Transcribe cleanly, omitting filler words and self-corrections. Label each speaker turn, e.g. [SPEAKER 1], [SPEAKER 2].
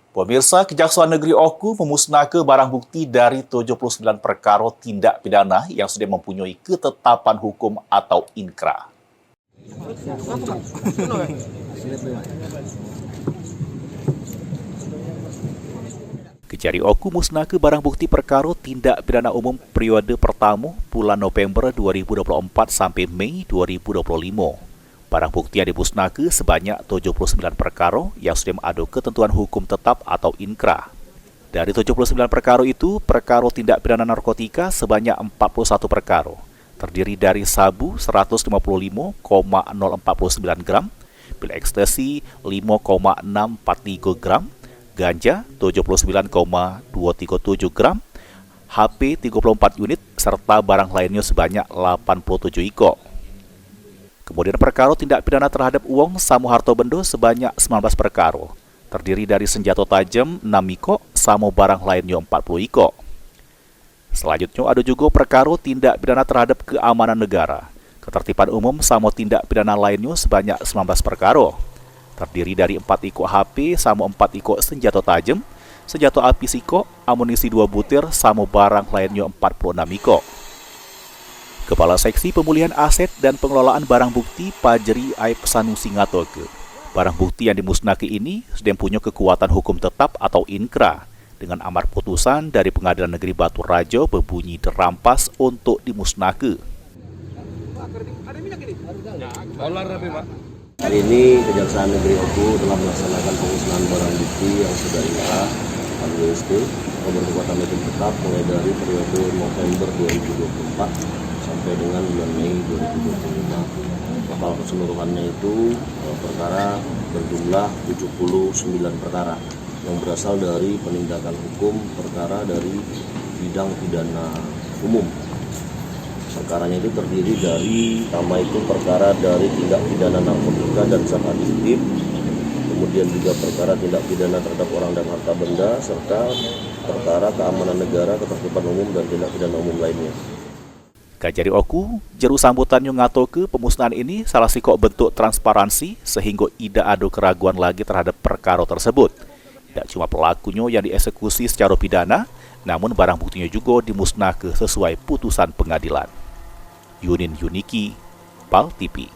[SPEAKER 1] Pemirsa, Kejaksaan Negeri Oku memusnahkan barang bukti dari 79 perkara tindak pidana yang sudah mempunyai ketetapan hukum atau inkra. Kejari Oku musnahkan barang bukti perkara tindak pidana umum periode pertama bulan November 2024 sampai Mei 2025. Barang bukti yang dimusnahkan sebanyak 79 perkara yang sudah mengadu ketentuan hukum tetap atau inkra. Dari 79 perkara itu, perkara tindak pidana narkotika sebanyak 41 perkara, terdiri dari sabu 155,049 gram, pil ekstasi 5,643 gram, ganja 79,237 gram, HP 34 unit, serta barang lainnya sebanyak 87 ikok. Kemudian perkara tindak pidana terhadap uang samu harta benda sebanyak 19 perkara, terdiri dari senjata tajam 6 ikok, samu barang lainnya 40 ikok. Selanjutnya ada juga perkara tindak pidana terhadap keamanan negara, ketertiban umum samu tindak pidana lainnya sebanyak 19 perkara, terdiri dari 4 ikok HP, samu 4 ikok senjata tajam, senjata api sikok, amunisi 2 butir, samu barang lainnya 46 ikok. Kepala Seksi Pemulihan Aset dan Pengelolaan Barang Bukti Pajeri Aib Sanusi ngatoke, barang bukti yang dimusnahkan ini sudah punya kekuatan hukum tetap atau inkra dengan amar putusan dari Pengadilan Negeri Batu Rajo berbunyi dirampas untuk dimusnahkan.
[SPEAKER 2] Hari ini Kejaksaan Negeri Oku telah melaksanakan pemusnahan barang bukti yang sudah inkrah (WST) berkekuatan hukum tetap mulai dari periode November 2024 sampai dengan bulan Mei 2025. Total keseluruhannya itu perkara berjumlah 79 perkara yang berasal dari penindakan hukum perkara dari bidang pidana umum. Perkaranya itu terdiri dari pertama itu perkara dari tindak pidana narkotika dan zat adiktif, kemudian juga perkara tindak pidana terhadap orang dan harta benda, serta perkara keamanan negara, ketertiban umum, dan tindak pidana umum lainnya.
[SPEAKER 1] Kajari Oku, jeru sambutannya ngatoke pemusnahan ini salah sikok bentuk transparansi sehingga tidak ada keraguan lagi terhadap perkara tersebut. Tidak cuma pelakunya yang dieksekusi secara pidana, namun barang buktinya juga dimusnahkan sesuai putusan pengadilan. Yunin Yuniki, PAL TV.